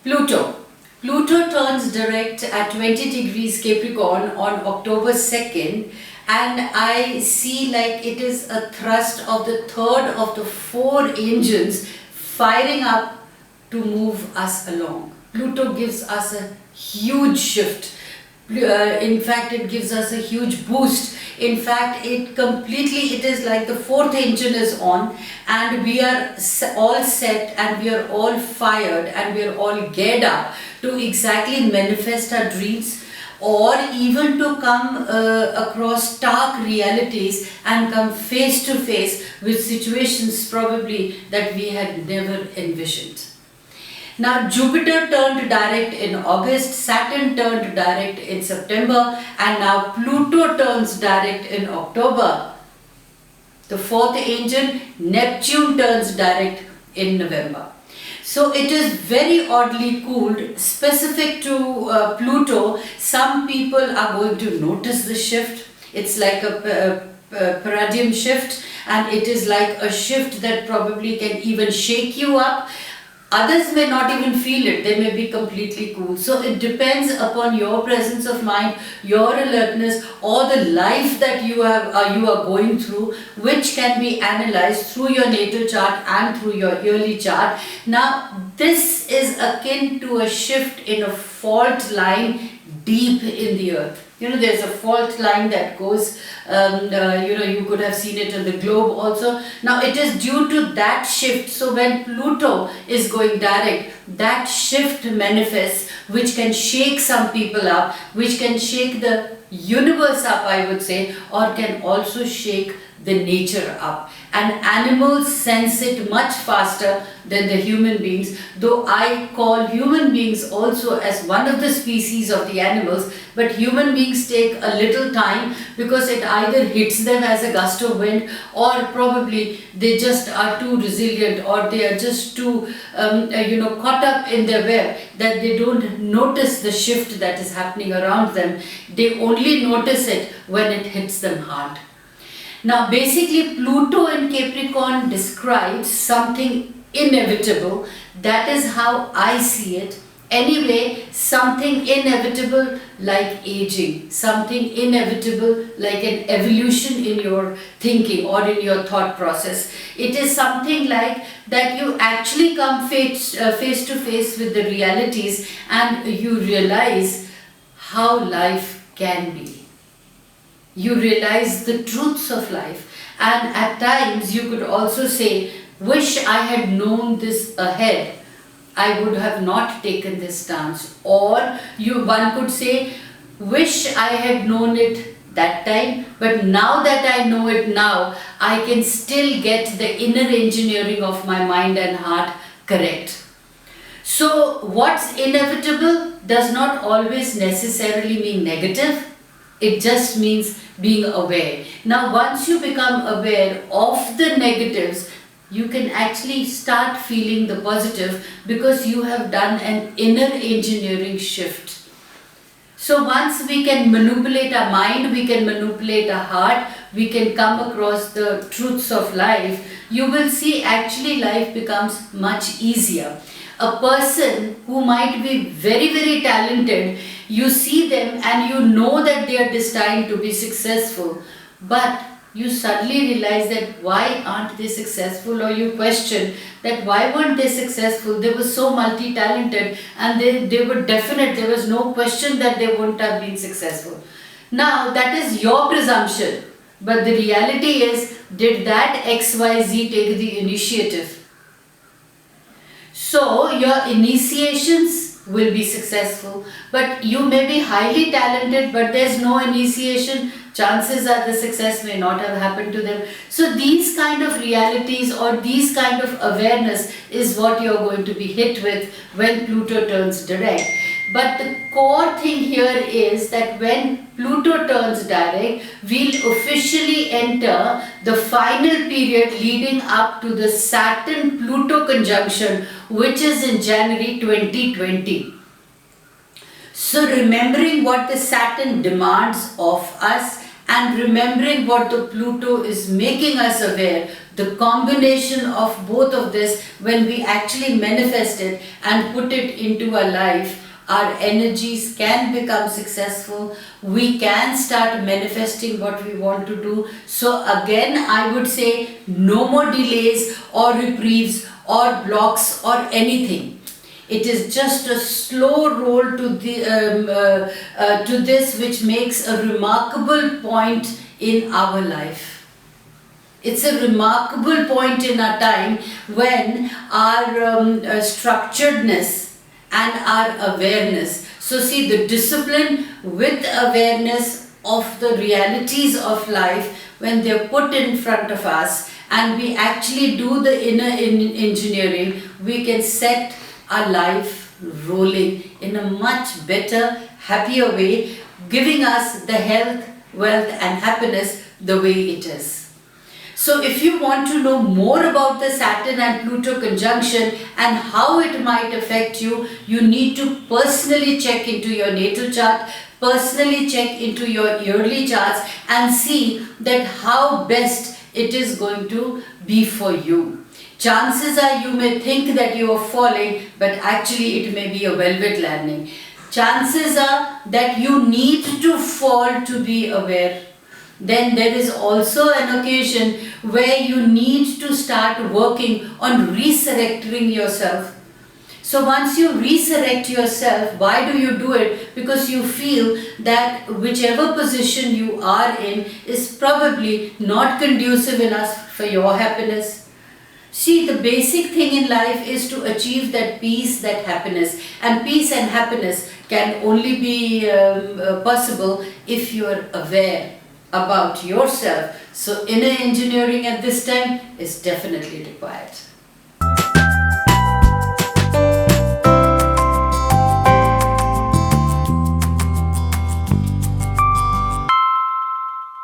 Pluto. Pluto turns direct at 20 degrees Capricorn on October 2nd, and I see like it is a thrust of the third of the four engines firing up to move us along. Pluto gives us a huge shift. In fact, it gives us a huge boost. In fact, it is like the fourth engine is on, and we are all set, and we are all fired, and we are all geared up to exactly manifest our dreams, or even to come across stark realities and come face to face with situations probably that we had never envisioned. Now Jupiter turned direct in August, Saturn turned direct in September, and now Pluto turns direct in October. The fourth engine, Neptune, turns direct in November. So it is very oddly cooled. Specific to Pluto, some people are going to notice the shift. It's like a paradigm shift, and it is like a shift that probably can even shake you up. Others may not even feel it, they may be completely cool. So it depends upon your presence of mind, your alertness, or the life that you are going through, which can be analyzed through your natal chart and through your yearly chart. Now this is akin to a shift in a fault line deep in the earth. There's a fault line that goes, you could have seen it in the globe also. Now it is due to that shift. So when Pluto is going direct, that shift manifests, which can shake some people up, which can shake the universe up, I would say, or can also shake the nature up. And animals sense it much faster than the human beings, though I call human beings also as one of the species of the animals, but human beings take a little time because it either hits them as a gust of wind, or probably they just are too resilient, or they are just too caught up in their web that they don't notice the shift that is happening around them. They only notice it when it hits them hard. Now basically Pluto in Capricorn describes something inevitable. That is how I see it. Anyway, something inevitable like aging, something inevitable like an evolution in your thinking or in your thought process. It is something like that you actually come face to face with the realities, and you realize how life can be. You realize the truths of life, and at times you could also say, wish I had known this ahead, I would have not taken this stance. Or one could say, wish I had known it that time, but now that I know it now, I can still get the inner engineering of my mind and heart correct. So what's inevitable does not always necessarily mean negative. It just means being aware. Now once you become aware of the negatives, you can actually start feeling the positive, because you have done an inner engineering shift. So once we can manipulate our mind, we can manipulate our heart, we can come across the truths of life, you will see actually life becomes much easier. A person who might be very, very talented, you see them and you know that they are destined to be successful, but you suddenly realize that why aren't they successful, or you question that why weren't they successful. They were so multi-talented, and they were definite, there was no question that they wouldn't have been successful. Now that is your presumption, but the reality is, did that XYZ take the initiative? So your initiations will be successful, but you may be highly talented, but there's no initiation, chances are the success may not have happened to them. So these kind of realities or these kind of awareness is what you're going to be hit with when Pluto turns direct. But the core thing here is that when Pluto turns direct, we'll officially enter the final period leading up to the Saturn Pluto conjunction, which is in January 2020. So remembering what the Saturn demands of us and remembering what the Pluto is making us aware, the combination of both of this, when we actually manifest it and put it into our life, our energies can become successful. We can start manifesting what we want to do. So again, I would say no more delays or reprieves or blocks or anything. It is just a slow roll to this, which makes a remarkable point in our life. It's a remarkable point in our time when our structuredness and our awareness. So see, the discipline with awareness of the realities of life, when they're put in front of us and we actually do the inner engineering, we can set our life rolling in a much better, happier way, giving us the health, wealth and happiness the way it is. So if you want to know more about the Saturn and Pluto conjunction and how it might affect you, you need to personally check into your natal chart, personally check into your yearly charts and see that how best it is going to be for you. Chances are you may think that you are falling, but actually it may be a velvet landing. Chances are that you need to fall to be aware. Then there is also an occasion where you need to start working on resurrecting yourself. So once you resurrect yourself, why do you do it? Because you feel that whichever position you are in is probably not conducive enough for your happiness. See, the basic thing in life is to achieve that peace, that happiness. And peace and happiness can only be possible if you are aware about yourself. So inner engineering at this time is definitely required.